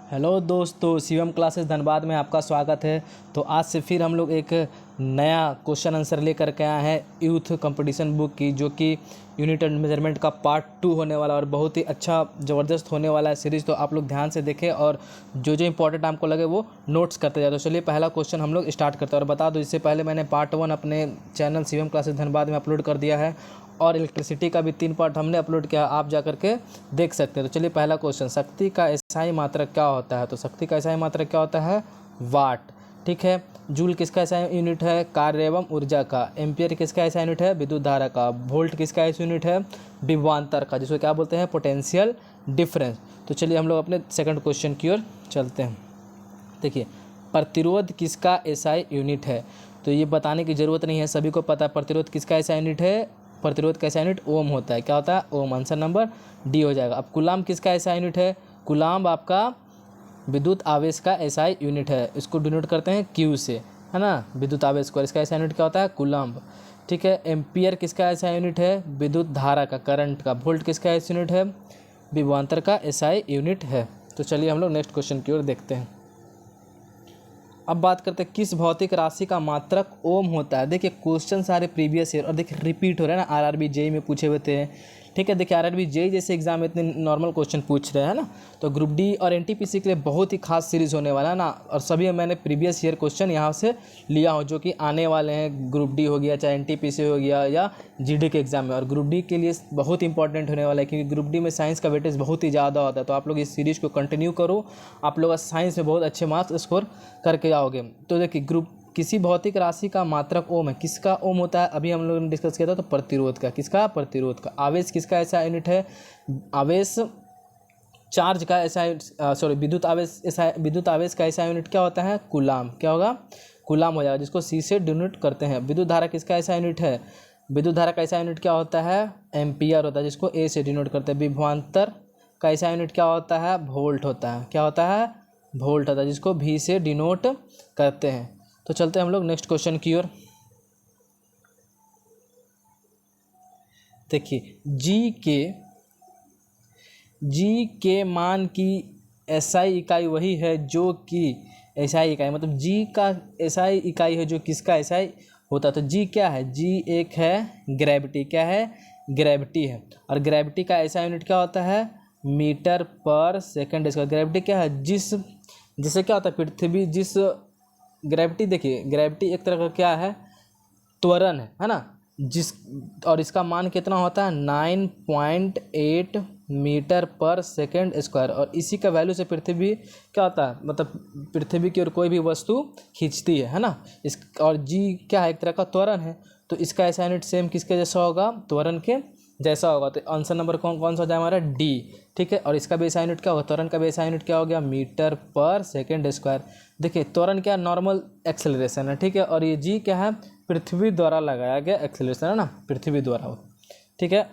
Hello दोस्तों, Shivam classes Dhanbad में आपका स्वागत है। तो आज से फिर हम लोग एक नया क्वेश्चन आंसर लेकर के आए हैं यूथ कंपटीशन बुक की, जो कि यूनिट एंड मेजरमेंट का पार्ट 2 होने वाला और बहुत ही अच्छा ज़बरदस्त होने वाला है सीरीज़। तो आप लोग ध्यान से देखें और जो जो इंपॉर्टेंट आपको लगे वो नोट्स करते जाए। तो चलिए पहला क्वेश्चन हम लोग स्टार्ट करते हैं। और बता दो, इससे पहले मैंने पार्ट 1 अपने चैनल शिवम क्लासेस धनबाद में अपलोड कर दिया है और इलेक्ट्रिसिटी का भी 3 पार्ट हमने अपलोड किया, आप जा करके देख सकते हैं। तो चलिए पहला क्वेश्चन, शक्ति का एसआई मात्रक क्या होता है? तो शक्ति का एसआई मात्रक क्या होता है? वाट। ठीक है। जूल किसका एसआई यूनिट है? कार्य एवं ऊर्जा का। एम्पियर किसका एसआई यूनिट है? विद्युत धारा का। वोल्ट किसका एसआई यूनिट है? विभवांतर का, जिसको क्या बोलते हैं? Potential difference. तो चलिए हम लोग अपने सेकंड क्वेश्चन की ओर चलते हैं। देखिए, प्रतिरोध किसका एसआई यूनिट है? तो ये बताने की ज़रूरत नहीं है, सभी को पता है प्रतिरोध किसका एसआई यूनिट है। प्रतिरोध का एसआई यूनिट ओम होता है। क्या होता है? ओम। आंसर नंबर डी हो जाएगा। अब कूलाम्ब किसका एसआई यूनिट है? कूलाम्ब आपका विद्युत आवेश का एसआई यूनिट है। इसको डिनोट करते हैं क्यू से, है ना, विद्युत आवेश को। इसका एसआई यूनिट क्या होता है? कूलाम्ब। ठीक है। एम्पियर किसका एसआई यूनिट है? विद्युत धारा का, करंट का। वोल्ट किसका एसआई यूनिट है? विभवांतर का एसआई यूनिट है। तो चलिए हम लोग नेक्स्ट क्वेश्चन की ओर देखते हैं। अब बात करते हैं किस भौतिक राशि का मात्रक ओम होता है। देखिए क्वेश्चन सारे प्रीवियस ईयर और देखिए रिपीट हो रहे हैं ना, आरआरबी जेई में पूछे हुए थे। ठीक है। देखिए आरआरबी जेई जैसे एग्जाम में इतने नॉर्मल क्वेश्चन पूछ रहे हैं ना, तो ग्रुप डी और एनटीपीसी के लिए बहुत ही खास सीरीज़ होने वाला है ना। और सभी मैंने प्रीवियस ईयर क्वेश्चन यहाँ से लिया हूँ जो कि आने वाले हैं। ग्रुप डी हो गया, चाहे एनटीपीसी हो गया या जीडी के एग्जाम में। और ग्रुप डी के लिए बहुत इंपॉर्टेंट होने वाला है, क्योंकि ग्रुप डी में साइंस का वेटेज बहुत ही ज़्यादा होता है। तो आप लोग इस सीरीज़ को कंटिन्यू करो, आप लोग साइंस में बहुत अच्छे मार्क्स स्कोर करके आओगे। तो देखिए, ग्रुप किसी भौतिक राशि का मात्रक ओम है। किसका ओम होता है? अभी हम लोगों ने डिस्कस किया था, तो प्रतिरोध का। किसका? प्रतिरोध का। आवेश किसका ऐसा यूनिट है? आवेश चार्ज का ऐसा विद्युत आवेश का ऐसा यूनिट क्या होता है? कूलाम। क्या होगा? कूलाम हो जाएगा, जिसको सी से डिनोट करते हैं। विद्युत धारा किसका ऐसा यूनिट है? विद्युत धारा का ऐसा यूनिट क्या होता है? एम्पियर होता है, जिसको ए से डिनोट करते हैं। विभवांतर का ऐसा यूनिट क्या होता है? वोल्ट होता है। क्या होता है? वोल्ट होता है, जिसको भी से डिनोट करते हैं। तो चलते हैं हम लोग नेक्स्ट क्वेश्चन की ओर। देखिए, जी के मान की एसआई इकाई वही है जो कि एसआई इकाई, मतलब जी का एसआई इकाई है जो किसका एसआई होता है। तो जी क्या है? जी एक है ग्रेविटी। क्या है? ग्रेविटी है। और ग्रेविटी का एसआई यूनिट क्या होता है? Metre per second square. Gravity क्या है? जिससे क्या होता है? पृथ्वी जिस ग्रेविटी, देखिए ग्रेविटी एक तरह का क्या है? त्वरण है ना। और इसका मान कितना होता है? 9.8 मीटर पर सेकेंड स्क्वायर। और इसी का वैल्यू से पृथ्वी क्या होता है? मतलब पृथ्वी की ओर कोई भी वस्तु खींचती है ना। और जी क्या है? एक तरह का त्वरण है। तो इसका ऐसा यूनिट सेम किसके जैसा होगा? त्वरण के जैसा होगा। तो आंसर नंबर कौन सा हो जाए हमारा? डी। ठीक है। और इसका बेसा यूनिट क्या होगा? त्वरण का बेसा यूनिट क्या हो गया? मीटर पर सेकेंड स्क्वायर। देखिए त्वरण क्या? नॉर्मल एक्सेलरेशन है। ठीक है। और ये जी क्या है? पृथ्वी द्वारा लगाया गया एक्सेलरेशन है ना, पृथ्वी द्वारा हो। ठीक है।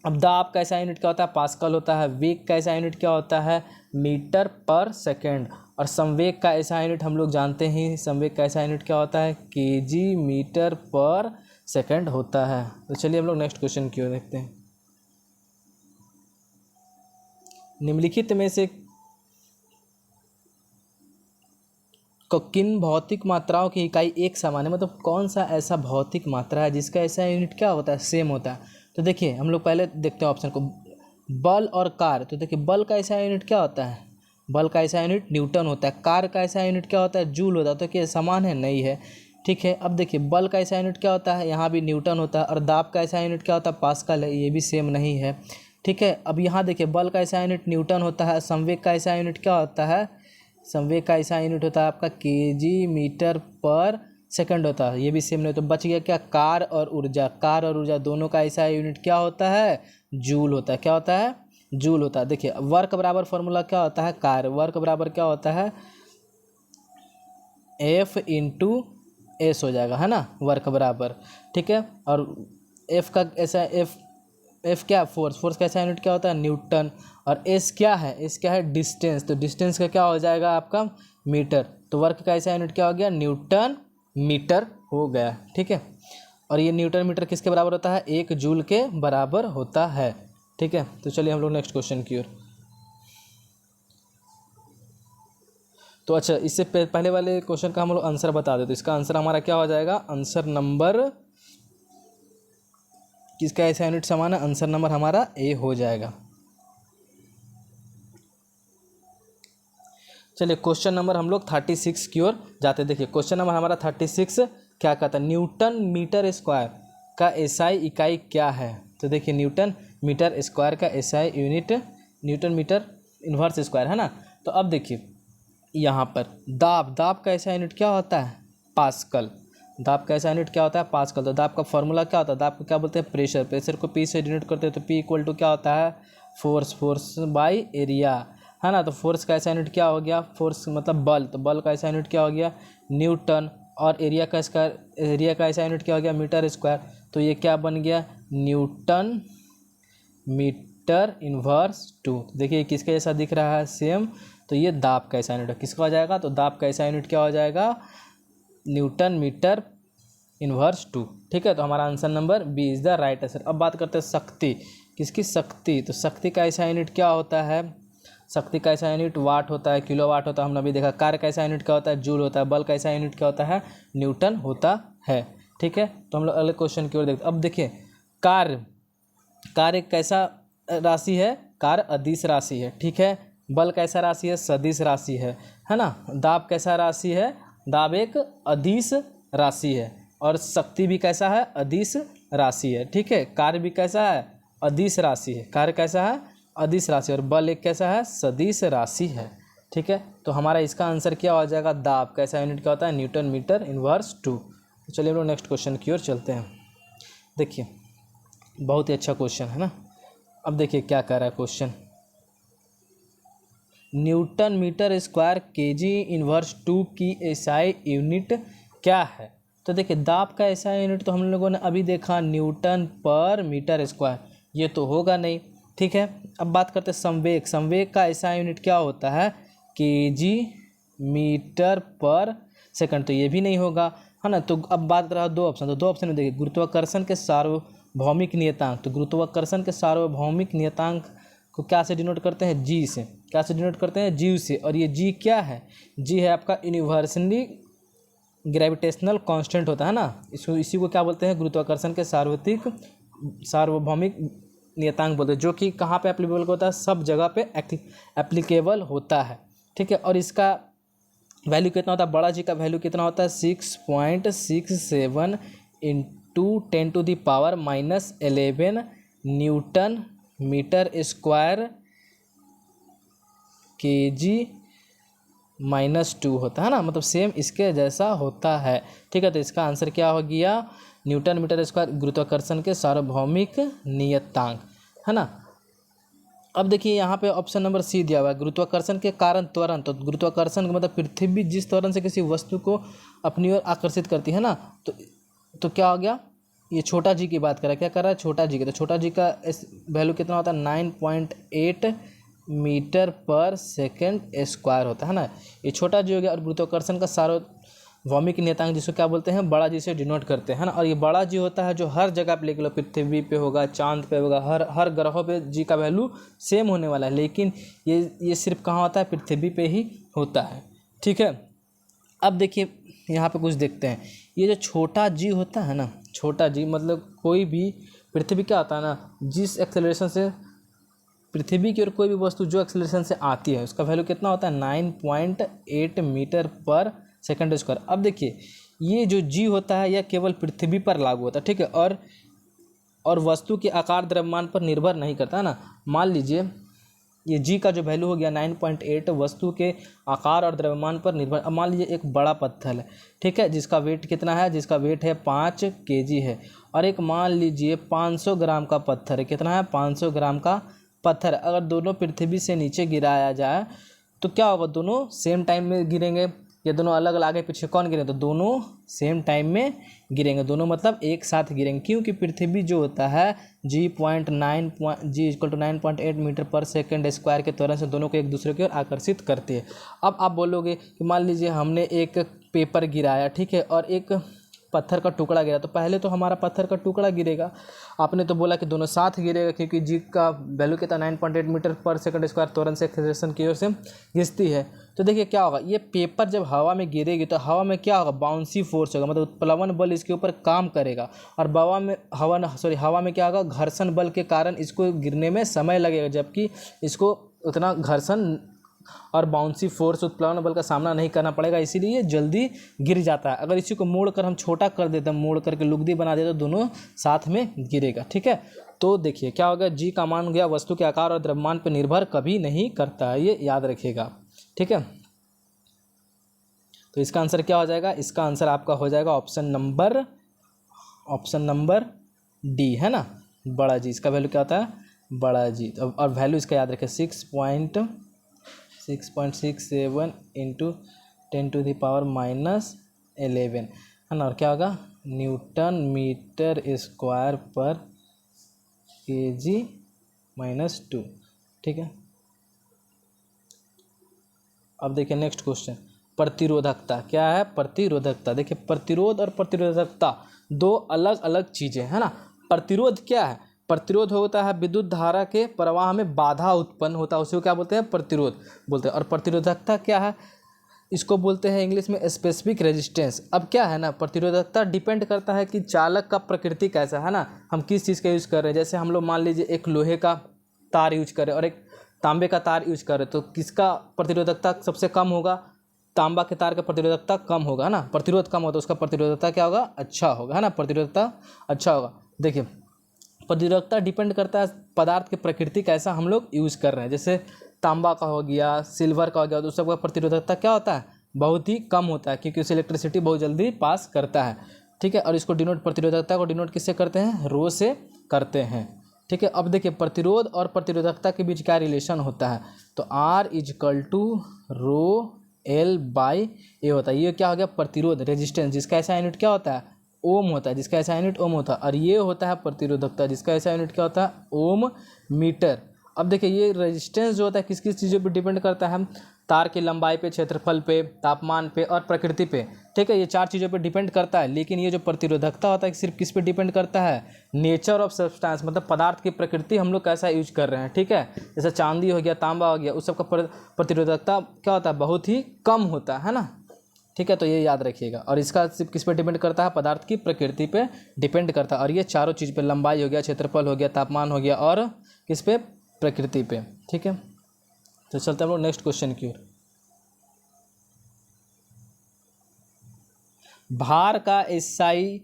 अब दाब का ऐसा यूनिट क्या होता है? पास्कल होता है। वेग का ऐसा यूनिट क्या होता है? मीटर पर सेकेंड। और संवेग का ऐसा यूनिट हम लोग जानते हैं, संवेग का ऐसा यूनिट क्या होता है? केजी मीटर पर सेकेंड होता है। तो चलिए हम लोग नेक्स्ट क्वेश्चन की ओर देखते हैं। निम्नलिखित में से किन भौतिक मात्राओं की इकाई एक समान है? मतलब कौन सा ऐसा भौतिक मात्रा है जिसका ऐसा यूनिट क्या होता है? सेम होता है। तो देखिए हम लोग पहले देखते हैं ऑप्शन को, बल और कार्य। तो देखिए बल का ऐसा यूनिट क्या होता है? बल का ऐसा यूनिट न्यूटन होता है। कार्य का ऐसा यूनिट क्या होता है? जूल होता है। तो क्या समान है? नहीं है। ठीक है। अब देखिए बल का ऐसा यूनिट क्या होता है? यहाँ भी न्यूटन होता है। और दाब का ऐसा यूनिट क्या होता है? पास्कल है। ये भी सेम नहीं है। ठीक है। अब यहाँ देखिए बल का ऐसा यूनिट न्यूटन होता है। संवेग का ऐसा यूनिट क्या होता है? संवेग का ऐसा यूनिट होता है आपका केजी मीटर पर सेकंड होता है। ये भी सेम नहीं। तो बच गया क्या? कार और ऊर्जा। कार और ऊर्जा दोनों का ऐसा यूनिट क्या होता है? जूल होता है। क्या होता है? जूल होता है। देखिए वर्क बराबर फॉर्मूला क्या होता है? कार्य वर्क बराबर क्या होता है? एफ इंटू एस हो जाएगा, है ना, वर्क बराबर। ठीक है। और एफ का ऐसा एफ क्या? फोर्स का ऐसा यूनिट क्या होता है? न्यूटन। और एस क्या है? एस क्या है? डिस्टेंस। तो डिस्टेंस का क्या हो जाएगा आपका? मीटर। तो वर्क का ऐसा यूनिट क्या हो गया? न्यूटन मीटर हो गया। ठीक है। और ये न्यूटन मीटर किसके बराबर होता है? 1 जूल के बराबर होता है। ठीक है। तो चलिए हम लोग नेक्स्ट क्वेश्चन की ओर। तो अच्छा, इससे पहले वाले क्वेश्चन का हम लोग आंसर बता दें। तो इसका आंसर हमारा क्या हो जाएगा, आंसर नंबर किसका ऐसा यूनिट समान है, आंसर नंबर हमारा ए हो जाएगा। चलिए क्वेश्चन नंबर हम लोग 36 की ओर जाते। देखिए क्वेश्चन नंबर हमारा 36 क्या कहता है, न्यूटन मीटर स्क्वायर का एसआई इकाई क्या है। तो देखिए न्यूटन मीटर स्क्वायर का SI unit newton metre inverse square है ना। तो अब देखिए यहाँ पर दाब का ऐसा यूनिट क्या होता है, पास्कल। दाब का ऐसा यूनिट क्या होता है, पास्कल। तो दाब का फॉर्मूला क्या होता है, दाब को क्या बोलते हैं, प्रेशर। प्रेशर को पी से डिनोट करते हैं, तो पी इक्वल टू क्या होता है, फोर्स बाई एरिया, है ना। तो फोर्स का ऐसा यूनिट क्या हो गया, फोर्स मतलब बल, तो बल का ऐसा यूनिट क्या हो गया, न्यूटन। और एरिया का ऐसा यूनिट क्या हो गया, मीटर स्क्वायर। तो ये क्या बन गया, न्यूटन मीटर इन्वर्स 2। देखिए किसके जैसा दिख रहा है, सेम। तो ये दाब का ऐसा यूनिट है, किसका हो जाएगा, तो दाब का ऐसा यूनिट क्या हो जाएगा, न्यूटन मीटर इन्वर्स 2। ठीक है, तो हमारा answer number B is the right answer. अब बात करते हैं शक्ति, किसकी, शक्ति। तो शक्ति का ऐसा यूनिट क्या होता है, शक्ति का ऐसा यूनिट वाट होता है, किलो वाट होता है, हमने अभी देखा। कार्य का ऐसा यूनिट क्या होता है, जूल होता है। बल का ऐसा यूनिट क्या होता है, न्यूटन होता है। ठीक है, तो हम लोग अगले क्वेश्चन की ओर देखते। अब देखिए कार्य कैसा राशि है, कार्य अदिश राशि है। ठीक है, बल कैसा राशि है, सदिश राशि है ना। दाब कैसा राशि है, दाब एक अदिश राशि है। और शक्ति भी कैसा है, अदिश राशि है। ठीक है, कार्य भी कैसा है, अदिश राशि है। कार्य कैसा है, अदिश राशि। और बल एक कैसा है, सदिश राशि है। ठीक है, तो हमारा इसका आंसर क्या हो जाएगा, दाब कैसा यूनिट क्या होता है, न्यूटन मीटर इन्वर्स 2। तो चलिए हम लोग नेक्स्ट क्वेश्चन की ओर चलते हैं। देखिए बहुत ही अच्छा क्वेश्चन है ना। अब देखिए क्या कह रहा है question, newton metre square kg inverse 2 की एसआई यूनिट क्या है। तो देखिए दाब का एसआई यूनिट तो हम लोगों ने अभी देखा, न्यूटन पर मीटर स्क्वायर, ये तो होगा नहीं। ठीक है, अब बात करते हैं संवेग। संवेग का एसआई यूनिट क्या होता है, केजी मीटर पर सेकंड, तो ये भी नहीं होगा, है ना। तो अब बात रहा दो ऑप्शन, तो दो ऑप्शन में देखिए, गुरुत्वाकर्षण के सार्वभौमिक नियतांक। तो गुरुत्वाकर्षण के सार्वभौमिक नियतांक को क्या से डिनोट करते हैं, जी से। क्या से डिनोट करते हैं, जी से। और ये जी क्या है, जी है आपका यूनिवर्सली ग्रेविटेशनल कांस्टेंट होता है ना। इसी को क्या बोलते हैं, गुरुत्वाकर्षण के सार्वभौमिक नियतांक बोलते हैं, जो कि कहाँ पे एप्लीकेबल होता है, सब जगह पे एप्लीकेबल होता है। ठीक है, और इसका वैल्यू कितना होता है, बड़ा जी का वैल्यू कितना होता है, 6.67 into 10⁻⁻11 newton metre square kg -2 होता है ना, मतलब सेम इसके जैसा होता है। ठीक है, तो इसका आंसर क्या हो गया, न्यूटन मीटर स्क्वायर गुरुत्वाकर्षण के सार्वभौमिक नियतांक, है ना। अब देखिए यहाँ पे ऑप्शन नंबर सी दिया हुआ है, गुरुत्वाकर्षण के कारण त्वरण। तो गुरुत्वाकर्षण का मतलब पृथ्वी जिस त्वरण से किसी वस्तु को अपनी ओर आकर्षित करती है ना, तो क्या हो गया, ये छोटा जी की बात कर रहा है, क्या कर रहा है, छोटा जी की। तो छोटा जी का वैल्यू कितना होता है, 9.8 मीटर पर सेकेंड स्क्वायर होता है ना, ये छोटा जी हो गया। और गुरुत्वाकर्षण का सार्वभौमिक नियतांक जिसको क्या बोलते हैं, बड़ा जी से डिनोट करते हैं ना। और ये बड़ा जी होता है जो हर जगह पे लेके लो, पृथ्वी पे होगा, चांद पे होगा, हर ग्रहों पे जी का वैल्यू सेम होने वाला है, लेकिन ये सिर्फ कहाँ होता है, पृथ्वी पे ही होता है। ठीक है, अब देखिए यहाँ पे कुछ देखते हैं, ये जो छोटा जी होता है ना, छोटा जी मतलब कोई भी पृथ्वी क्या होता है ना, जिस एक्सेलरेशन से पृथ्वी की ओर कोई भी वस्तु जो एक्सेलरेशन से आती है उसका वैल्यू कितना होता है, 9.8 मीटर पर सेकंड स्क्वायर। अब देखिए ये जो जी होता है यह केवल पृथ्वी पर लागू होता है। ठीक है, और वस्तु के आकार द्रव्यमान पर निर्भर नहीं करता है ना। मान लीजिए ये जी का जो वैल्यू हो गया 9.8 वस्तु के आकार और द्रव्यमान पर निर्भर। अब मान लीजिए एक बड़ा पत्थर है, ठीक है, जिसका वेट कितना है, जिसका वेट है 5 kg है। और एक मान लीजिए 500 ग्राम का पत्थर है, कितना है, 500 ग्राम का पत्थर। अगर दोनों पृथ्वी से नीचे गिराया जाए तो क्या होगा, दोनों सेम टाइम में गिरेंगे, या दोनों अलग अलग आगे पीछे कौन गिरेंगे, तो दोनों सेम टाइम में गिरेंगे, दोनों मतलब एक साथ गिरेंगे। क्योंकि पृथ्वी जो होता है जी equal to 9.8 metre per second square के त्वरण से दोनों को एक दूसरे की ओर आकर्षित करती है। अब आप बोलोगे कि मान लीजिए हमने एक पेपर गिराया, ठीक है, और एक पत्थर का टुकड़ा गिरा, तो पहले तो हमारा पत्थर का टुकड़ा गिरेगा। आपने तो बोला कि दोनों साथ गिरेगा क्योंकि जी का वैल्यू कितना 9.8 मीटर पर सेकंड स्क्वायर त्वरण से एक्सेलरेशन की ओर से घिसती है। तो देखिए क्या होगा, ये पेपर जब हवा में गिरेगी तो हवा में क्या होगा, बाउंसी फोर्स होगा, मतलब उत्प्लवन बल इसके ऊपर काम करेगा। और हवा में क्या होगा, घर्षण बल के कारण इसको गिरने में समय लगेगा, जबकि इसको उतना घर्षण और बाउंसी फोर्स उत्प्लवन बल का सामना नहीं करना पड़ेगा, इसीलिए ये जल्दी गिर जाता है। अगर इसी को मोड़ कर हम छोटा कर देते हैं, मोड़ करके लुगदी बना देते तो दोनों साथ में गिरेगा। ठीक है, तो देखिए क्या होगा, जी का मान हो गया वस्तु के आकार और द्रव्यमान पर निर्भर कभी नहीं करता है, ये याद रखिएगा। ठीक है, तो इसका आंसर क्या हो जाएगा, इसका आंसर आपका हो जाएगा ऑप्शन नंबर डी, है ना, बड़ा जी। इसका वैल्यू क्या होता है, बड़ा जी। और वैल्यू इसका याद रखें 6.67 इंटू 10⁻⁻11, है ना। और क्या होगा, न्यूटन मीटर स्क्वायर पर केजी -2। ठीक है, अब देखिए नेक्स्ट क्वेश्चन, प्रतिरोधकता क्या है, प्रतिरोधकता। देखिए प्रतिरोध और प्रतिरोधकता दो अलग अलग चीज़ें है ना। प्रतिरोध क्या है, प्रतिरोध होता है विद्युत धारा के प्रवाह में बाधा उत्पन्न होता है, उसे क्या बोलते हैं, प्रतिरोध बोलते हैं। और प्रतिरोधकता क्या है, इसको बोलते हैं इंग्लिश में स्पेसिफिक रेजिस्टेंस। अब क्या है ना, प्रतिरोधकता डिपेंड करता है कि चालक का प्रकृति कैसा है ना, हम किस चीज़ का यूज़ कर रहे हैं। जैसे हम लोग मान लीजिए एक लोहे का तार यूज करें और एक तांबे का तार यूज करें, तो किसका प्रतिरोधकता सबसे कम होगा, तांबा के तार का प्रतिरोधकता कम होगा, है ना। प्रतिरोध कम होगा तो उसका प्रतिरोधकता क्या होगा, अच्छा होगा, है ना, प्रतिरोधकता अच्छा होगा। देखिए प्रतिरोधकता डिपेंड करता है पदार्थ की प्रकृति कैसा हम लोग यूज़ कर रहे हैं। जैसे तांबा का हो गया, सिल्वर का हो गया, तो उस सबका प्रतिरोधकता क्या होता है, बहुत ही कम होता है, क्योंकि उसे इलेक्ट्रिसिटी बहुत जल्दी पास करता है। ठीक है, और इसको डिनोट, प्रतिरोधकता को डिनोट किससे करते हैं, रो से करते हैं। ठीक है, अब देखिए प्रतिरोध और प्रतिरोधकता के बीच क्या रिलेशन होता है, तो R = ρL/A होता है। ये क्या हो गया, प्रतिरोध रेजिस्टेंस, जिसका ऐसा यूनिट क्या होता है, ओम होता है, जिसका ऐसा यूनिट ओम होता है। और ये होता है प्रतिरोधकता, जिसका ऐसा यूनिट क्या होता है, ओम मीटर। अब देखिए ये रेजिस्टेंस जो होता है किस किस चीज़ों पे डिपेंड करता है, तार की लंबाई पे, क्षेत्रफल पे, तापमान पे और प्रकृति पे। ठीक है, ये 4 चीज़ों पे डिपेंड करता है। लेकिन ये जो प्रतिरोधकता होता है सिर्फ किस पे डिपेंड करता है, नेचर ऑफ सब्सटेंस, मतलब पदार्थ की प्रकृति हम लोग कैसा यूज कर रहे हैं। ठीक है, जैसे चांदी हो गया, तांबा हो गया, उस सब का प्रतिरोधकता क्या होता है, बहुत ही कम होता है ना। ठीक है, तो ये याद रखिएगा। और इसका सिर्फ किस पे डिपेंड करता है, पदार्थ की प्रकृति पे डिपेंड करता है। और ये चारों चीज़ पे, लंबाई हो गया, क्षेत्रफल हो गया, तापमान हो गया और किस पे, प्रकृति पे। ठीक है, तो चलते हम लोग नेक्स्ट क्वेश्चन की ओर। भार का एसआई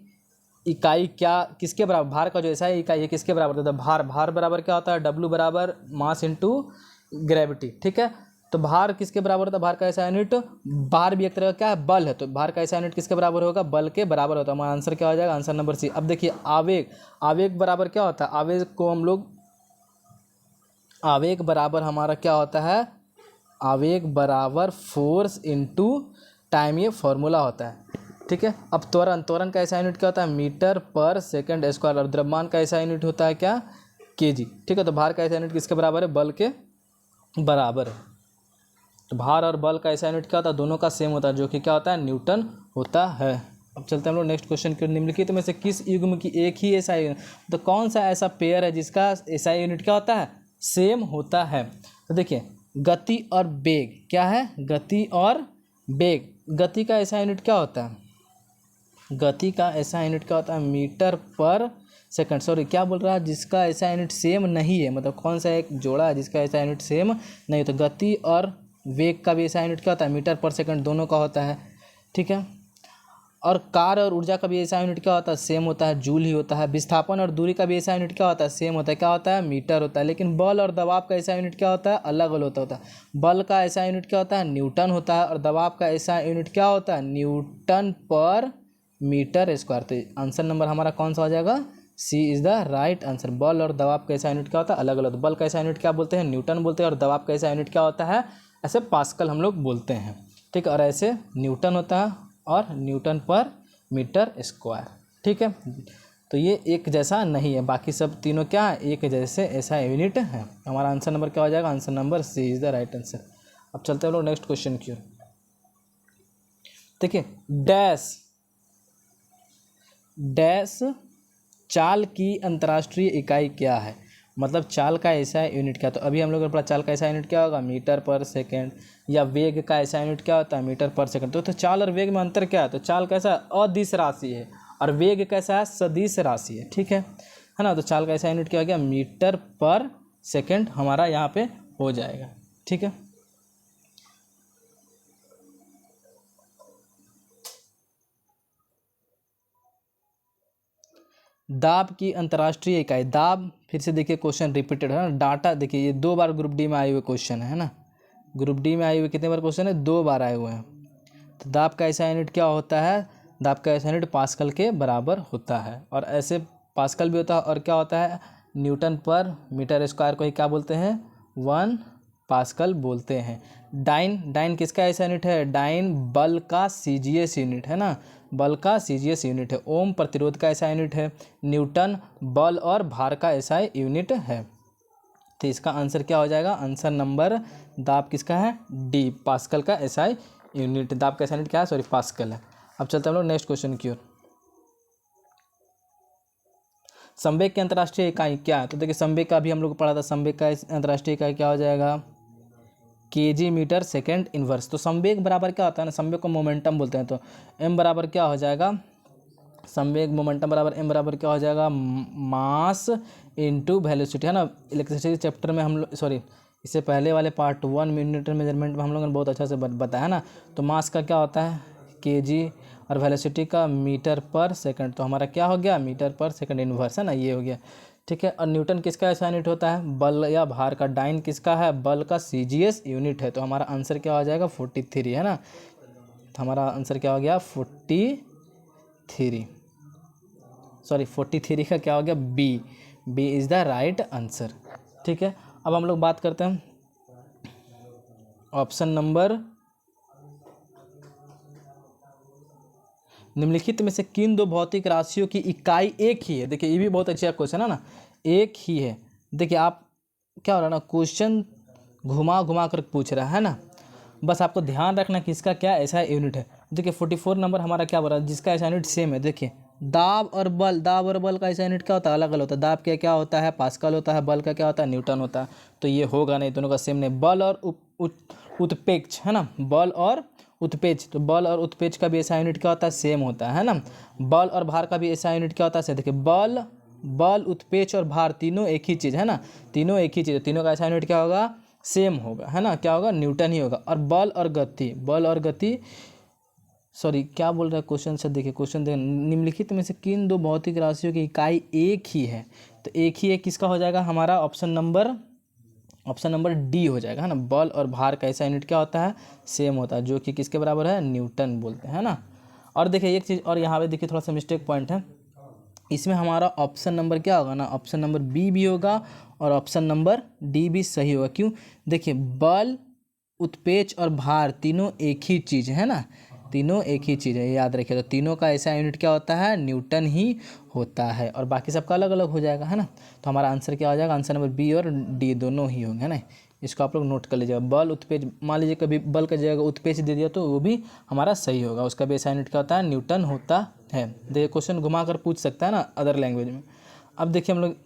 इकाई क्या किसके बराबर, भार का जो एसआई इकाई है किसके बराबर होता है, भार बराबर क्या होता है, W = मास इंटू ग्रेविटी। ठीक है, तो भार किसके बराबर होता है, भार का ऐसा यूनिट, भार भी एक तरह का क्या है, बल है, तो भार का ऐसा यूनिट किसके बराबर होगा, बल के बराबर होता है। हमारा आंसर क्या हो जाएगा, आंसर नंबर सी। अब देखिए आवेग बराबर क्या होता है, आवेग को हम लोग, आवेग बराबर हमारा क्या होता है, आवेग बराबर फोर्स इंटू टाइम, ये फॉर्मूला होता है। ठीक है, अब त्वरण का ऐसा यूनिट क्या होता है, मीटर पर सेकंड स्क्वायर। और द्रव्यमान का ऐसा यूनिट होता है क्या, केजी। ठीक है, तो भार का ऐसा यूनिट किसके बराबर है, बल के बराबर है। तो भार और बल का ऐसा यूनिट क्या होता है, दोनों का सेम होता है, जो कि क्या होता है, न्यूटन होता है। अब चलते हैं हम लोग नेक्स्ट क्वेश्चन की। निम्नलिखित में से किस युग्म की एक ही एसआई यूनिट, तो कौन सा ऐसा पेयर है जिसका एसआई यूनिट क्या होता है, सेम होता है। तो देखिए गति और वेग क्या है, गति और वेग। गति का ऐसा यूनिट क्या होता है, गति का ऐसा यूनिट क्या होता है, मीटर पर सेकंड। सॉरी क्या बोल रहा है, जिसका ऐसा यूनिट सेम नहीं है, मतलब कौन सा एक जोड़ा है जिसका ऐसा यूनिट सेम नहीं। तो गति और वेग का भी ऐसा यूनिट क्या होता है, मीटर पर सेकंड दोनों का होता है। ठीक है, और कार्य और ऊर्जा का भी ऐसा यूनिट क्या होता है, सेम होता है, जूल ही होता है। विस्थापन और दूरी का भी ऐसा यूनिट क्या होता है, सेम होता है, क्या होता है, मीटर होता है। लेकिन बल और दबाव का ऐसा यूनिट क्या होता है, अलग अलग होता है। बल का ऐसा यूनिट क्या होता है, न्यूटन होता है, और दबाव का ऐसा यूनिट क्या होता है, न्यूटन पर मीटर स्क्वायर। तो आंसर नंबर हमारा कौन सा हो जाएगा, सी इज़ द राइट आंसर। बल और दबाव का ऐसा यूनिट क्या होता है, अलग अलग। बल का ऐसा यूनिट क्या बोलते हैं, न्यूटन बोलते हैं, और दबाव का ऐसा यूनिट क्या होता है, ऐसे पास्कल हम लोग बोलते हैं। ठीक है, और ऐसे न्यूटन होता है और न्यूटन पर मीटर स्क्वायर। ठीक है, तो ये एक जैसा नहीं है, बाकी सब तीनों क्या है, एक जैसे ऐसा यूनिट है। हमारा आंसर नंबर क्या हो जाएगा, answer number C is the right answer. अब चलते हैं लोग नेक्स्ट क्वेश्चन की ओर। देखिए डैश डैश चाल की अंतर्राष्ट्रीय इकाई क्या है, मतलब चाल का ऐसा यूनिट क्या। तो अभी हम लोग ने पढ़ा चाल का ऐसा यूनिट क्या होगा, मीटर पर सेकेंड। या वेग का ऐसा यूनिट क्या होता है, मीटर पर सेकेंड। तो चाल और वेग में अंतर क्या है, तो चाल कैसा अदिश राशि है और वेग कैसा है, सदिश राशि है, ठीक है ना। तो चाल का ऐसा यूनिट क्या हो गया, मीटर पर सेकेंड हमारा यहाँ पे हो जाएगा, ठीक है। दाब की अंतर्राष्ट्रीय इकाई, दाब फिर से देखिए क्वेश्चन रिपीटेड है ना, डाटा देखिए ये 2 बार ग्रुप डी में आए हुए क्वेश्चन है ना, ग्रुप डी में आए हुए कितने बार क्वेश्चन है, 2 बार आए हुए हैं। तो दाब का ऐसा यूनिट क्या होता है, दाब का ऐसा यूनिट पास्कल के बराबर होता है, और ऐसे पास्कल भी होता है और क्या होता है, न्यूटन पर मीटर स्क्वायर को ही क्या बोलते हैं, 1 पास्कल बोलते हैं। डाइन किसका ऐसा यूनिट है, डाइन बल का सीजीएस यूनिट है ना, बल का सीजीएस यूनिट है। ओम प्रतिरोध का ऐसा यूनिट है, न्यूटन बल और भार का ऐसा यूनिट है। तो इसका आंसर क्या हो जाएगा, आंसर नंबर दाब किसका है, डी, पास्कल का एसआई यूनिट। दाब का एसआई यूनिट क्या है, सॉरी पास्कल है। अब चलते हैं हम लोग नेक्स्ट क्वेश्चन की ओर। संवेग की अंतर्राष्ट्रीय इकाई क्या है, तो देखिए संवेग का भी हम लोग पढ़ा था, संवेग का अंतर्राष्ट्रीय इकाई क्या हो जाएगा, केजी मीटर सेकेंड इनवर्स। तो संवेग बराबर क्या होता है ना, संवेग को मोमेंटम बोलते हैं। तो एम बराबर क्या हो जाएगा, संवेग मोमेंटम बराबर एम बराबर क्या हो जाएगा, मास इनटू वेलोसिटी, है ना। इलेक्ट्रिसिटी चैप्टर में हम लोग, सॉरी इससे पहले वाले पार्ट 1 न्यूटन मेजरमेंट में हम लोगों ने बहुत अच्छा से बताया है ना। तो मास का क्या होता है केजी और वेलोसिटी का मीटर पर सेकंड। तो हमारा क्या हो गया, मीटर पर सेकंड इनवर्स है ना, ये हो गया, ठीक है। और न्यूटन किसका ऐसा यूनिट होता है, बल या भार का। डाइन किसका है, बल का सीजीएस यूनिट है। तो हमारा आंसर क्या हो जाएगा, 43 है ना। तो हमारा आंसर क्या हो गया, 43, सॉरी 43 का क्या हो गया, B, B is the right answer, ठीक है। अब हम लोग बात करते हैं ऑप्शन नंबर, निम्नलिखित में से किन 2 भौतिक राशियों की इकाई एक ही है। देखिए ये भी बहुत अच्छा क्वेश्चन है ना, एक ही है। देखिए आप क्या हो रहा है ना, क्वेश्चन घुमा घुमा कर पूछ रहा है ना, बस आपको ध्यान रखना कि इसका क्या ऐसा यूनिट है। देखिए 44 नंबर हमारा क्या बोल रहा है, जिसका ऐसा यूनिट सेम है। देखिए दाब और बल, दाब और बल का ऐसा यूनिट क्या होता है, अलग अलग होता है। दाब का क्या होता है, पास्कल होता है, बल का क्या होता है, न्यूटन होता है। तो ये होगा नहीं, दोनों का सेम नहीं। बल और उत्प्रेक्ष है ना, बल और उत्प्रेक्ष। तो बल और उत्प्रेक्ष का भी ऐसा यूनिट क्या होता है, सेम होता है ना। बल और भार का भी ऐसा यूनिट क्या होता है, देखिए बल उत्प्रेक्ष और भार तीनों एक ही चीज़ है ना, तीनों एक ही चीज़ है। तीनों का ऐसा यूनिट क्या होगा, सेम होगा, है ना, क्या होगा, न्यूटन ही होगा। और बल और गति, सॉरी क्या बोल रहा है क्वेश्चन से, देखिए क्वेश्चन देखिए, निम्नलिखित में से किन 2 भौतिक राशियों की इकाई एक ही है। तो एक ही है, किसका हो जाएगा हमारा ऑप्शन नंबर डी हो जाएगा, है ना। बल और भार का ऐसा यूनिट क्या होता है, सेम होता है, जो कि किसके बराबर है, न्यूटन बोलते हैं ना। और देखिए एक चीज़ और यहाँ पे देखिए थोड़ा सा मिस्टेक पॉइंट है, इसमें हमारा ऑप्शन नंबर क्या होगा ना, ऑप्शन नंबर बी भी होगा और ऑप्शन नंबर डी भी सही होगा। क्यों, देखिए बल उत्प्रेक्ष और भार तीनों एक ही चीज़ है ना, तीनों एक ही चीज़ है, ये याद रखिए। तो तीनों का ऐसा यूनिट क्या होता है, न्यूटन ही होता है, और बाकी सबका अलग अलग हो जाएगा, है ना। तो हमारा आंसर क्या हो जाएगा, आंसर नंबर बी और डी दोनों ही होंगे, है ना। इसको आप लोग नोट कर लीजिएगा। बल उत्प्रेक्ष, मान लीजिए कभी बल का जगह उत्प्रेक्ष दे दिया तो वो भी हमारा सही होगा, उसका भी ऐसा यूनिट क्या होता है, न्यूटन होता है। देखिए क्वेश्चन घुमा कर पूछ सकता है ना अदर लैंग्वेज में। अब देखिए हम लोग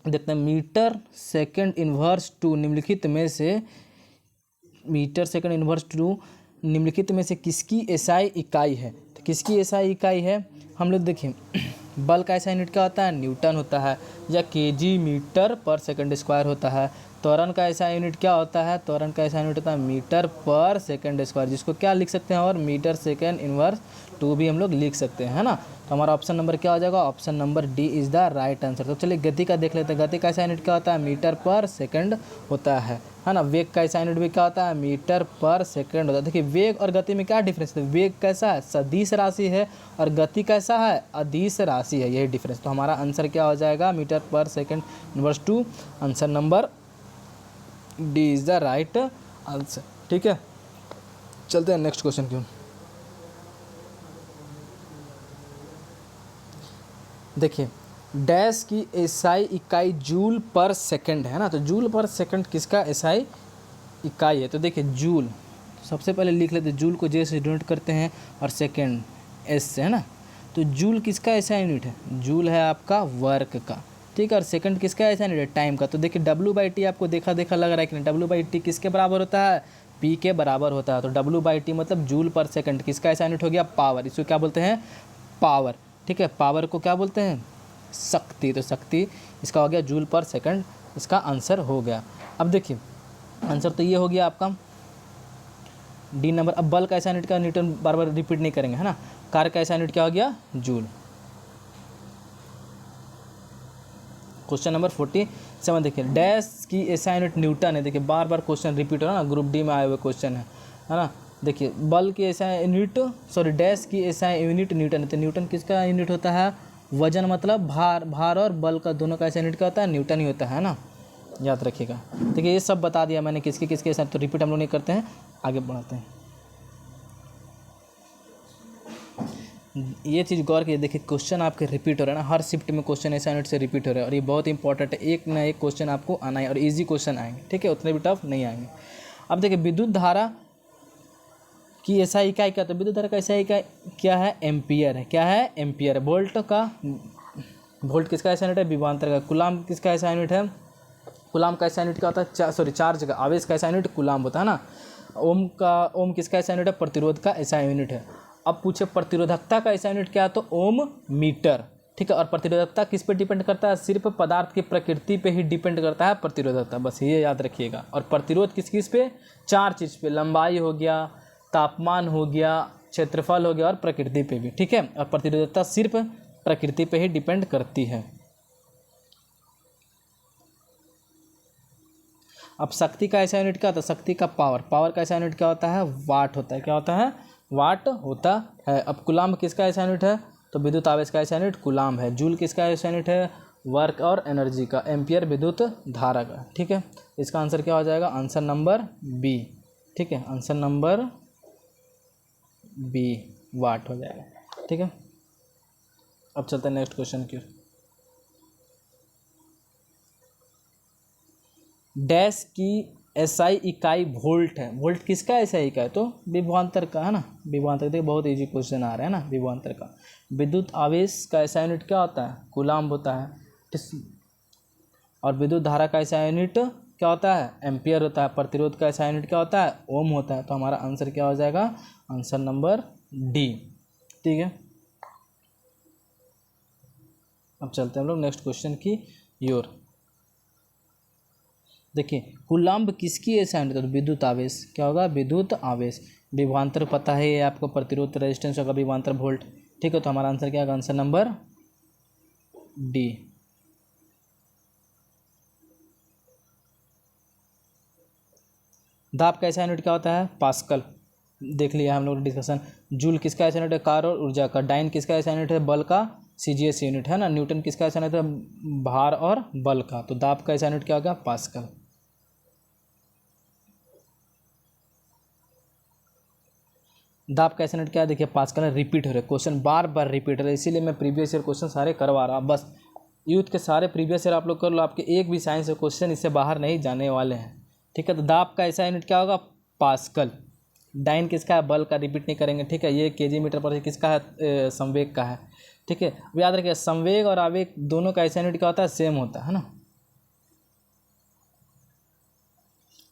देखते हैं मीटर सेकेंड इनवर्स टू निम्नलिखित में से, मीटर सेकेंड इनवर्स टू निम्नलिखित में से किसकी एसआई इकाई है। तो किसकी एसआई इकाई है, हम लोग देखिए बल का ऐसा यूनिट क्या होता है, न्यूटन होता है, या KG metre per second square होता है। त्वरण का ऐसा यूनिट क्या होता है, त्वरण का ऐसा यूनिट होता है मीटर पर सेकंड स्क्वायर, जिसको क्या लिख सकते हैं, और मीटर सेकंड इनवर्स टू भी हम लोग लिख सकते हैं, है ना। तो हमारा ऑप्शन नंबर क्या हो जाएगा, option number D is the right answer. तो चलिए गति का देख लेते हैं। गति का ऐसा यूनिट क्या होता है, मीटर पर सेकंड होता है ना। वेग का ऐसा यूनिट भी क्या होता है, मीटर पर सेकंड होता है। देखिए वेग और गति में क्या डिफरेंस है, वेग कैसा है, सदिश राशि है, और गति कैसा है, अदिश राशि है, यही डिफरेंस। तो हमारा आंसर क्या हो जाएगा, metre per second inverse two, answer number D is the right answer, ठीक है। चलते हैं नेक्स्ट क्वेश्चन की। देखिए डैश की एसआई इकाई जूल पर सेकंड है ना। तो जूल पर सेकंड किसका एसआई इकाई है। तो देखिए जूल, सबसे पहले लिख लेते हैं, जूल को जे से डिनोट करते हैं और सेकंड एस से, है ना। तो जूल किसका ऐसा यूनिट है? जूल है आपका वर्क का, ठीक है। और सेकंड किसका ऐसा यूनिट है? टाइम का। तो देखिए W/T आपको देखा देखा लग रहा है कि नहीं? W/T किसके बराबर होता है? P के बराबर होता है। तो W/T मतलब जूल पर सेकंड किसका ऐसा यूनिट हो गया? पावर। इसको क्या बोलते हैं? पावर, ठीक है। पावर को क्या बोलते हैं? शक्ति। तो शक्ति इसका हो गया जूल पर सेकंड, इसका आंसर हो गया। अब देखिए आंसर तो ये हो गया आपका डी नंबर। अब बल का ऐसा यूनिट का न्यूटन बार बार रिपीट नहीं करेंगे, है ना। कार्य का ऐसा यूनिट क्या हो गया? जूल। क्वेश्चन नंबर 47 देखिए, डैश की ऐसा यूनिट न्यूटन है। देखिए बार बार क्वेश्चन रिपीट हो रहा है ना, ग्रुप डी में आए हुए क्वेश्चन है ना। देखिए बल की ऐसा यूनिट, सॉरी डैश की ऐसा यूनिट न्यूटन है। तो न्यूटन किसका यूनिट होता है? वजन मतलब भार, भार और बल का दोनों का ऐसा यूनिट क्या होता है? न्यूटन ही होता है ना, याद रखिएगा। देखिए ये सब बता दिया मैंने किसके किसके ऐसा, तो रिपीट हम लोग नहीं करते हैं, आगे बढ़ाते हैं। ये चीज़ गौर कीजिए, देखिए क्वेश्चन आपके रिपीट हो रहा है ना, हर शिफ्ट में क्वेश्चन ऐसा यूनिट से रिपीट हो रहा है और ये बहुत इंपॉर्टेंट है। एक ना एक क्वेश्चन आपको आना है और इजी क्वेश्चन आएंगे, ठीक है, उतने भी टफ नहीं आएंगे। अब देखिए विद्युत धारा की एसआई इकाई क्या? तो विद्युत धारा का एसआई इकाई क्या है? एम्पियर है। क्या है? एम्पियर। वोल्ट का, वोल्ट किसका ऐसा यूनिट है? विभवांतर का। कूलाम किसका ऐसा यूनिट है? कूलाम का ऐसा यूनिट क्या होता है? चार्ज का, आवेश का ऐसा यूनिट कूलाम होता है ना। ओम का, ओम किसका ऐसा यूनिट है? प्रतिरोध का ऐसा यूनिट है। अब पूछे प्रतिरोधकता का ऐसा यूनिट क्या है? तो ओम मीटर, ठीक है। और प्रतिरोधकता किस पे डिपेंड करता है? सिर्फ पदार्थ की प्रकृति पे ही डिपेंड करता है प्रतिरोधकता, बस ये याद रखिएगा। और प्रतिरोध किस किस पे? 4 चीज़ पे, लंबाई हो गया, तापमान हो गया, क्षेत्रफल हो गया और प्रकृति पे भी, ठीक है। और प्रतिरोधकता सिर्फ प्रकृति पे ही डिपेंड करती है। अब शक्ति का ऐसा यूनिट क्या होता है? शक्ति का पावर, पावर का ऐसा यूनिट क्या होता है? वाट होता है। क्या होता है? वाट होता है। अब कूलाम किसका ऐसा यूनिट है? तो विद्युत आवेश का ऐसा यूनिट कूलाम है। जूल किसका ऐसा यूनिट है? वर्क और एनर्जी का। एम्पियर विद्युत धारा का, ठीक है। इसका आंसर क्या हो जाएगा? आंसर नंबर बी, ठीक है। आंसर नंबर बी वाट हो जाएगा, ठीक है। अब चलते हैं नेक्स्ट क्वेश्चन की। डैश की एसआई इकाई वोल्ट है। वोल्ट किसका एसआई इकाई? तो विभवांतर का, है ना। विभवांतर, देखिए बहुत इजी क्वेश्चन आ रहा है ना, विभवांतर का। विद्युत आवेश का ऐसा यूनिट क्या होता है? कूलाम होता है। और विद्युत धारा का ऐसा यूनिट क्या होता है? एम्पियर होता है। प्रतिरोध का ऐसा यूनिट क्या होता है? ओम होता है। तो हमारा आंसर क्या हो जाएगा? आंसर नंबर डी, ठीक है। अब चलते हैं हम लोग नेक्स्ट क्वेश्चन की ओर। देखिए कूलाम्ब किसकी ऐसा यूनिट है? तो विद्युत आवेश। क्या होगा? विद्युत आवेश। विभवांतर पता है ये आपको, प्रतिरोध रेजिस्टेंस होगा विभवांतर वोल्ट, ठीक है। तो हमारा आंसर क्या होगा? Answer number D. दाब का ऐसा यूनिट क्या होता है? पास्कल। देख लिया हम लोग डिस्कशन। जूल किसका ऐसा यूनिट है? कार्य और ऊर्जा का। डाइन किसका ऐसा यूनिट है? बल का सीजीएस यूनिट, है ना। न्यूटन किसका ऐसा यूनिट है? भार और बल का। तो दाब का ऐसा यूनिट क्या होगा? पास्कल। दाब का ऐसा यूनिट क्या है? देखिए पास्कल रिपीट हो रहे क्वेश्चन, बार बार रिपीट हो रहे, इसीलिए मैं प्रीवियस ईयर क्वेश्चन सारे करवा रहा हूँ। बस यूथ के सारे प्रीवियस ईयर आप लोग कर लो, आपके एक भी साइंस के क्वेश्चन इससे बाहर नहीं जाने वाले हैं, ठीक है। तो दाब का ऐसा यूनिट क्या होगा? पास्कल। डाइन किसका है? बल का, रिपीट नहीं करेंगे, ठीक है। ये केजी मीटर पर किसका है? संवेग का है, ठीक है। अब याद रखिए संवेग और आवेग दोनों का ऐसा यूनिट क्या होता है? सेम होता है ना।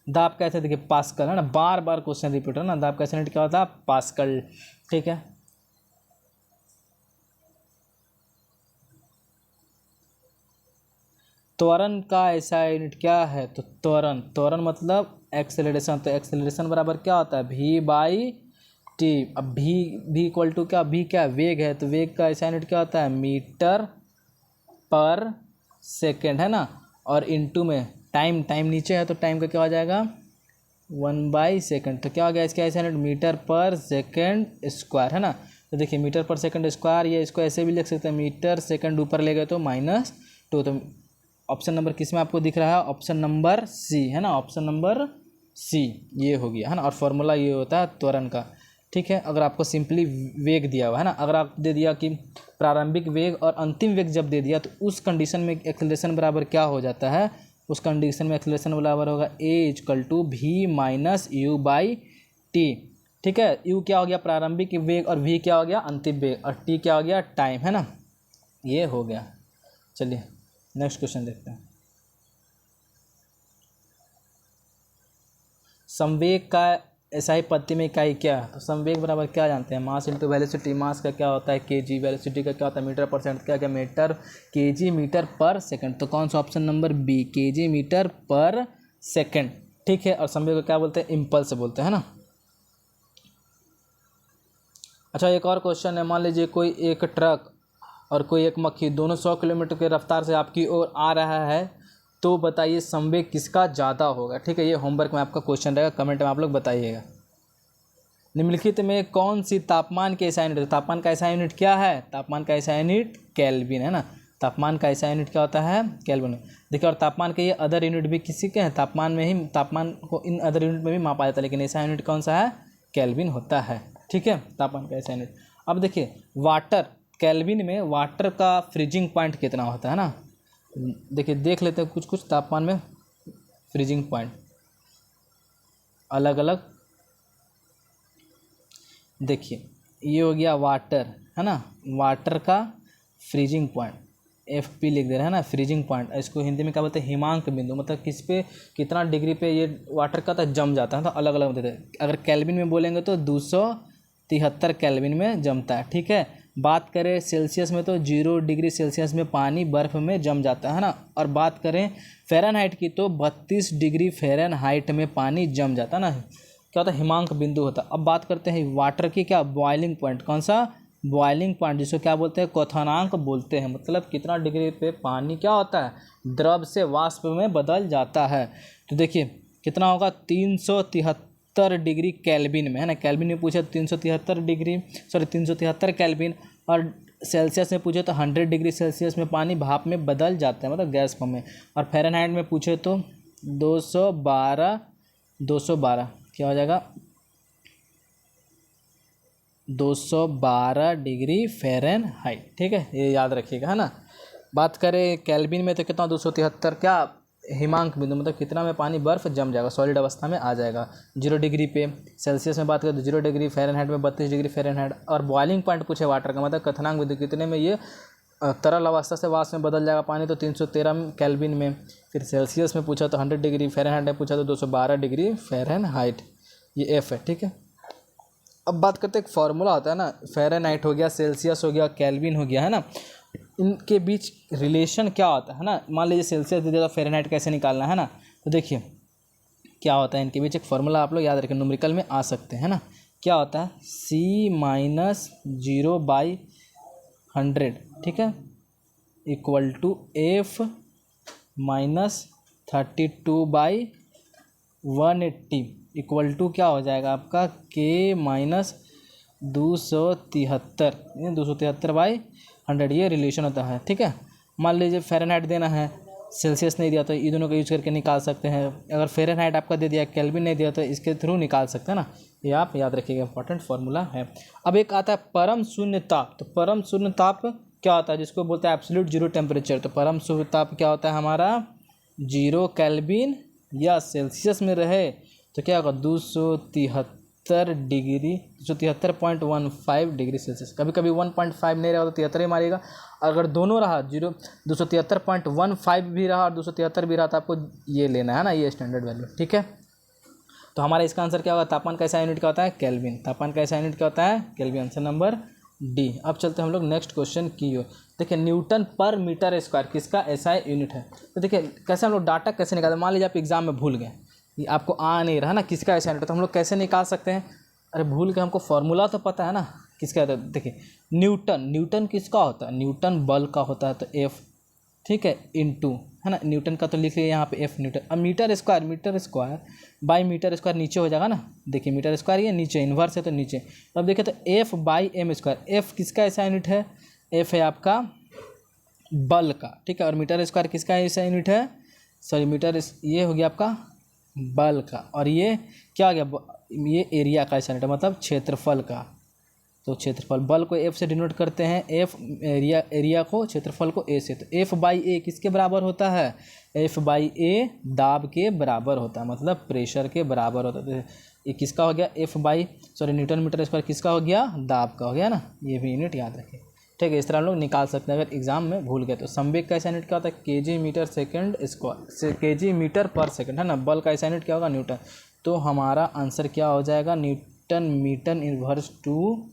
दाब कैसे? देखिए पास्कल, है ना। बार बार क्वेश्चन रिपीट हो ना। दाब का ऐसा यूनिट क्या होता है? पास्कल, ठीक है। त्वरण का ऐसा यूनिट क्या है? तो त्वरण, त्वरण मतलब एक्सेलरेशन। तो एक्सेलरेशन बराबर क्या होता है? v/t। अब v इक्वल टू क्या? v क्या? वेग है। तो वेग का ऐसा यूनिट क्या होता है? मीटर पर सेकेंड, है ना। और इनटू में टाइम, टाइम नीचे है तो टाइम का क्या हो जाएगा? 1/सेकेंड। तो क्या हो गया इसका ऐसा यूनिट? मीटर पर सेकेंड स्क्वायर, है ना। तो देखिए मीटर पर सेकेंड स्क्वायर, ये इसको ऐसे भी लिख सकते हैं, मीटर सेकेंड ऊपर ले गए तो -2। तो ऑप्शन नंबर किस में आपको दिख रहा है? ऑप्शन नंबर सी, है ना। ऑप्शन नंबर सी ये हो गया, है ना। और फॉर्मूला ये होता है त्वरण का, ठीक है। अगर आपको सिंपली वेग दिया हुआ है ना, अगर आप दे दिया कि प्रारंभिक वेग और अंतिम वेग जब दे दिया तो उस कंडीशन में एक्सेलरेशन बराबर क्या हो जाता है? उस कंडीशन में एक्सेलरेशन बराबर होगा a = v - u/t। ठीक है। यू क्या हो गया प्रारंभिक वेग और वी क्या हो गया अंतिम वेग और टी क्या हो गया टाइम, है ना। ये हो गया। चलिए नेक्स्ट क्वेश्चन देखते हैं। संवेग का एसआई पद्धति में इकाई क्या है? तो संवेग बराबर क्या जानते हैं, मास इंटू वेलोसिटी। मास का क्या होता है केजी, वेलोसिटी का क्या होता है मीटर पर सेकंड, क्या क्या metre kg metre per second. तो कौन सा option number B kg metre per second, ठीक है। और संवेग को क्या बोलते हैं इम्पल्स बोलते हैं ना। अच्छा एक और क्वेश्चन है, मान लीजिए कोई एक ट्रक और कोई एक मक्खी दोनों 100 किलोमीटर के रफ्तार से आपकी ओर आ रहा है, तो बताइए संवेग किसका ज़्यादा होगा, ठीक है। ये होमवर्क में आपका क्वेश्चन रहेगा, कमेंट में आप लोग बताइएगा। निम्नलिखित में कौन सी तापमान के एसआई यूनिट, तापमान का एसआई यूनिट क्या है, तापमान का एसआई यूनिट केल्विन, है ना। तापमान का एसआई यूनिट क्या होता है केल्विन। देखिए और तापमान के ये अदर यूनिट भी किसी के हैं, तापमान में ही तापमान को इन अदर यूनिट में भी मापा जाता है, लेकिन एसआई यूनिट कौन सा है केल्विन होता है, ठीक है। तापमान का एसआई यूनिट। अब देखिए वाटर केल्विन में वाटर का फ्रीजिंग पॉइंट कितना होता है ना। देखिए देख लेते हैं कुछ कुछ तापमान में फ्रीजिंग पॉइंट अलग अलग। देखिए ये हो गया वाटर, है ना, वाटर का फ्रीजिंग पॉइंट एफ पी लिख दे रहे हैं ना, फ्रीजिंग पॉइंट। इसको हिंदी में क्या बोलते हैं हिमांक बिंदु, मतलब किस पे कितना डिग्री पे ये वाटर का तो जम जाता है, तो अलग अलग होते हैं। अगर केल्विन में बोलेंगे तो 273 केल्विन में जमता है, ठीक है। बात करें सेल्सियस में तो 0 डिग्री सेल्सियस में पानी बर्फ़ में जम जाता है ना। और बात करें फ़ारेनहाइट की तो 32 डिग्री फ़ारेनहाइट में पानी जम जाता है ना, क्या होता है हिमांक बिंदु होता है। अब बात करते हैं वाटर की, क्या बॉइलिंग पॉइंट, कौन सा बॉइलिंग पॉइंट, जिसको क्या बोलते हैं क्वथनांक बोलते हैं, मतलब कितना डिग्री पे पानी क्या होता है द्रव से वाष्प में बदल जाता है। तो देखिए कितना होगा 373 डिग्री केल्विन में, है ना। केल्विन में पूछे 373 केल्विन, और सेल्सियस में पूछे तो 100 डिग्री सेल्सियस में पानी भाप में बदल जाता है, मतलब गैस फॉर्म में। और फ़ारेनहाइट में पूछे तो 212 क्या हो जाएगा 212 डिग्री फ़ारेनहाइट, ठीक है, ये याद रखिएगा, है ना। बात करें केल्विन में तो कितना 273 क्या हिमांक बिंदु, मतलब कितना में पानी बर्फ़ जम जाएगा, सॉलिड अवस्था में आ जाएगा 0 डिग्री पे। सेल्सियस में बात करें तो 0 डिग्री, फ़ारेनहाइट में 32 डिग्री फ़ारेनहाइट। और बॉइलिंग पॉइंट पूछे वाटर का, मतलब क्वथनांक बिंदु कितने में ये तरल अवस्था से वाष्प में बदल जाएगा पानी, तो 313 केल्विन में। फिर सेल्सियस में पूछा तो 100 डिग्री, फ़ारेनहाइट में पूछा तो 212 डिग्री फ़ारेनहाइट, ये एफ है, ठीक है। अब बात करते हैं एक फार्मूला होता है ना, फ़ारेनहाइट हो गया, सेल्सियस हो गया, केल्विन हो गया, है ना। इनके बीच रिलेशन क्या होता है ना, मान लीजिए सेल्सियस दे दिया तो फ़ारेनहाइट कैसे निकालना है ना। तो देखिए क्या होता है इनके बीच एक फार्मूला आप लोग याद रखें, न्यूमेरिकल में आ सकते हैं ना। क्या होता है C-0/100, ठीक है, equal to F-32/180 equal to क्या हो जाएगा आपका K-273/100, ये रिलेशन होता है, ठीक है। मान लीजिए फ़ारेनहाइट देना है, सेल्सियस नहीं दिया तो ये दोनों का यूज करके निकाल सकते हैं। अगर फ़ारेनहाइट आपका दे दिया, केल्विन नहीं दिया तो इसके थ्रू निकाल सकते हैं ना, ये आप याद रखिएगा, इंपॉर्टेंट फार्मूला है। अब एक आता है परम शून्य ताप। तो परम शून्य ताप क्या होता है, जिसको बोलते हैं एब्सोल्यूट जीरो टेम्परेचर। तो परम शून्य ताप क्या होता है हमारा 0 केल्विन या सेल्सियस में रहे तो क्या होगा 273.15 डिग्री सेल्सियस। कभी कभी 1.5 नहीं रहा तो 73 ही मारिएगा। अगर दोनों रहा 273.15 भी रहा और 273 भी रहा तो आपको ये लेना है ना, ये स्टैंडर्ड वैल्यू, ठीक है। तो हमारा इसका आंसर क्या होगा, तापमान का ऐसा यूनिट क्या होता है केल्विन, तापमान का ऐसा यूनिट क्या होता है केल्विन, आंसर नंबर डी। अब चलते हैं हम लोग नेक्स्ट क्वेश्चन की ओर। देखिए न्यूटन पर मीटर स्क्वायर किसका ऐसा यूनिट है। तो देखिए कैसे हम लोग डाटा कैसे निकालते हैं, मान लीजिए आप एग्जाम में भूल गए, ये आपको आ नहीं रहा ना किसका ऐसा यूनिट, तो हम लोग कैसे निकाल सकते हैं। अरे भूल के हमको फॉर्मूला तो पता है ना किसका होता है। देखिए न्यूटन किसका होता है, न्यूटन बल का होता है, तो एफ, ठीक है, इनटू, है ना, न्यूटन का तो लिख लिया यहाँ पे एफ न्यूटन। अब metre square by metre square नीचे हो जाएगा ना। देखिए मीटर स्क्वायर ये नीचे इन्वर्स है तो नीचे। तो अब देखिए तो F by M square, F किसका ऐसा यूनिट है, एफ है आपका बल का, ठीक है। और मीटर स्क्वायर किसका ऐसा यूनिट है, सॉरी मीटर ये हो गया आपका बल का, और ये क्या हो गया ये एरिया का ऐसा यूनिट है, मतलब क्षेत्रफल का। तो क्षेत्रफल बल को एफ से डिनोट करते हैं, एफ एरिया को, क्षेत्रफल को ए से। तो एफ बाई ए किसके बराबर होता है, एफ बाई ए दाब के बराबर होता है, मतलब प्रेशर के बराबर होता है। ये किसका हो गया, न्यूटन मीटर स्क्वायर किसका हो गया, दाब का हो गया ना, ये भी यूनिट याद रखिए। ठीक है, इस तरह हम लोग निकाल सकते हैं अगर एग्जाम में भूल गए तो। संवेग का ऐसा यूनिट क्या होता है, केजी मीटर सेकंड स्क्वायर से केजी मीटर पर सेकंड है ना। बल का ऐसा यूनिट क्या होगा, न्यूटन। तो हमारा आंसर क्या हो जाएगा, newton metre inverse two,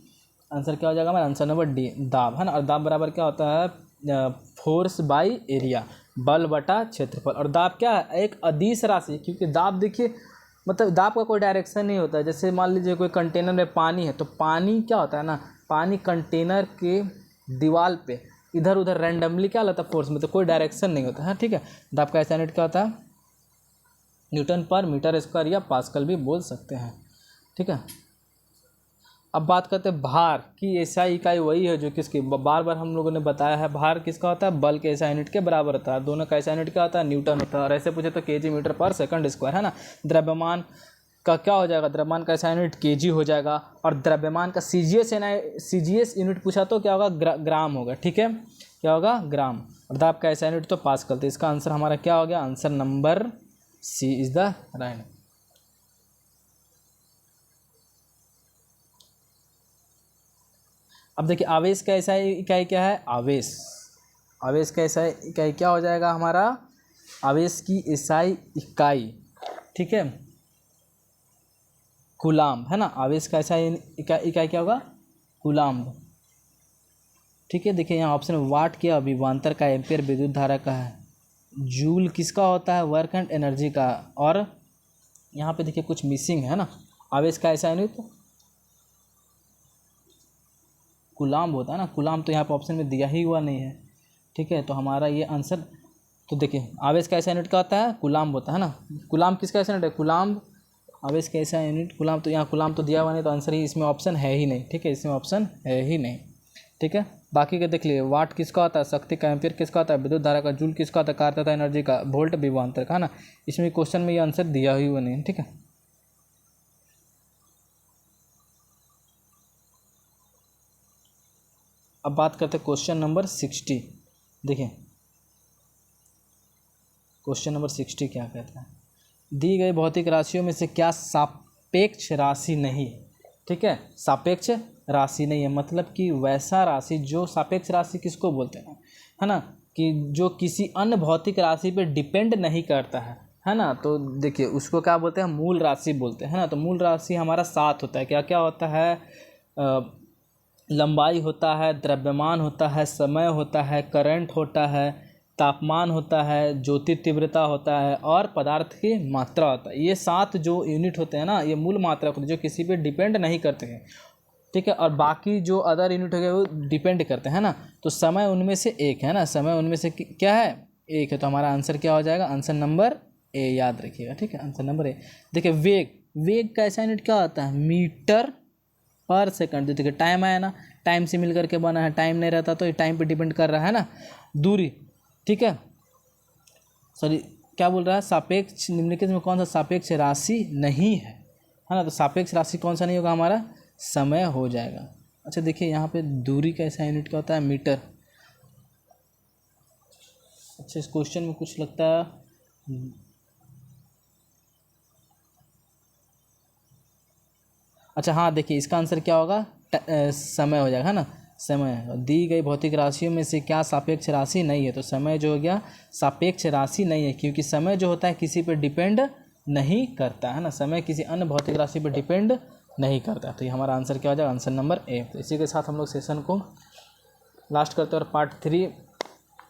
answer क्या हो जाएगा हमारा, आंसर नंबर डी, दाब है ना। और दाब बराबर क्या होता है, फोर्स बाई एरिया, बल बटा क्षेत्रफल। और दाब क्या है, एक अदिश राशि, क्योंकि दाब देखिए मतलब दाब का कोई डायरेक्शन नहीं होता है। जैसे मान लीजिए कोई कंटेनर में पानी है, तो पानी क्या होता है ना, पानी कंटेनर के दीवार पे इधर उधर रैंडमली क्या होता है, फोर्स में, तो कोई डायरेक्शन नहीं होता है। ठीक है, दाब का ऐसा यूनिट क्या होता है, न्यूटन पर मीटर स्क्वायर या पास्कल भी बोल सकते हैं। ठीक है, अब बात करते हैं भार की एसआई इकाई वही है जो किसकी बार बार हम लोगों ने बताया है। भार किसका होता है, बल के एसआई यूनिट के बराबर होता है। दोनों का एसआई यूनिट क्या होता है, न्यूटन होता है। और ऐसे पूछे तो KG metre per second square है ना। द्रव्यमान का क्या हो जाएगा, द्रव्यमान का एसआई यूनिट केजी हो जाएगा। और द्रव्यमान का सीजीएस यूनिट पूछा तो क्या होगा, ग्राम होगा। ठीक है, क्या होगा, ग्राम। और दाब का एसआई यूनिट तो पास्कल। तो इसका आंसर हमारा क्या हो गया, answer number C is the right. अब देखिए आवेश का ऐसा इकाई क्या है, आवेश का ऐसा इकाई क्या हो जाएगा हमारा, आवेश की एसआई इकाई, ठीक है, कूलाम्ब है ना। आवेश का ऐसा इकाई क्या होगा, कूलाम्ब। ठीक है, देखिए यहाँ ऑप्शन वाट क्या, विभवांतर का, एम्पियर विद्युत धारा का है, जूल किसका होता है, वर्क एंड एनर्जी का। और यहाँ पे देखिए कुछ मिसिंग है ना, आवेश का ऐसा यूनिट कूलाम्ब होता है ना, कूलाम्ब तो यहाँ पे ऑप्शन में दिया ही हुआ नहीं है। ठीक है, तो हमारा ये आंसर, तो देखिए आवेश का ऐसा यूनिट क्या होता है, कूलाम्ब होता है ना। कूलाम्ब किसका ऐसा यूनिट है, कूलाम्ब, आवेश का ऐसा यूनिट कूलाम्ब। तो यहाँ कूलाम्ब तो दिया हुआ नहीं, तो आंसर ही इसमें ऑप्शन है ही नहीं। ठीक है, इसमें ऑप्शन है ही नहीं। ठीक है, बाकी के देख लिए, वाट किसका होता है, शक्ति का, एम्पियर किसका होता है, विद्युत धारा का, जूल किसका होता है, कार्य तथा एनर्जी का, वोल्ट विभवांतर का है ना। इसमें क्वेश्चन में ये आंसर दिया ही हुआ नहीं है। ठीक है, अब बात करते हैं क्वेश्चन नंबर 60। देखिए क्वेश्चन नंबर 60 क्या कहता है, दी गई भौतिक राशियों में से क्या सापेक्ष राशि नहीं है। ठीक है, सापेक्ष राशि नहीं है मतलब कि वैसा राशि जो, सापेक्ष राशि किसको बोलते हैं, है ना, कि जो किसी अन्य भौतिक राशि पे डिपेंड नहीं करता है ना। तो देखिए उसको क्या बोलते हैं, मूल राशि बोलते हैं ना। तो मूल राशि हमारा 7 होता है, क्या क्या होता है, लंबाई होता है, द्रव्यमान होता है, समय होता है, करंट होता है, तापमान होता है, ज्योति तीव्रता होता है, और पदार्थ की मात्रा होता है। ये 7 जो यूनिट होते हैं ना, ये मूल मात्रा होते हैं जो किसी पे डिपेंड नहीं करते हैं। ठीक है, और बाकी जो अदर यूनिट हो गए वो डिपेंड करते हैं ना। तो समय उनमें से एक है ना, समय उनमें से क्या है, एक है। तो हमारा आंसर क्या हो जाएगा, आंसर नंबर ए, याद रखिएगा। ठीक है, आंसर नंबर ए। देखिए वेग का ऐसा यूनिट क्या होता है, मीटर पर सेकंड। तो देखिए टाइम आया ना, टाइम से मिल करके बना है, टाइम नहीं रहता तो ये टाइम पे डिपेंड कर रहा है ना। दूरी, ठीक है, सॉरी क्या बोल रहा है, सापेक्ष निम्नलिखित में कौन सा सापेक्ष राशि नहीं है ना। तो सापेक्ष राशि कौन सा नहीं होगा, हमारा समय हो जाएगा। अच्छा देखिए यहाँ पे दूरी का ऐसा यूनिट क्या होता है, मीटर। अच्छा इस क्वेश्चन में कुछ लगता है, अच्छा हाँ देखिए इसका आंसर क्या होगा, समय हो जाएगा है ना। समय, दी गई भौतिक राशियों में से क्या सापेक्ष राशि नहीं है। तो समय जो हो गया सापेक्ष राशि नहीं है, क्योंकि समय जो होता है किसी पे डिपेंड नहीं करता है ना। समय किसी अन्य भौतिक राशि पे डिपेंड नहीं करता। तो ये हमारा आंसर क्या हो जाएगा, आंसर नंबर ए। तो इसी के साथ हम लोग सेशन को लास्ट करते हैं और पार्ट 3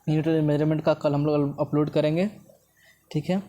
यूनिट मेजरमेंट का कल हम लोग अपलोड करेंगे। ठीक है।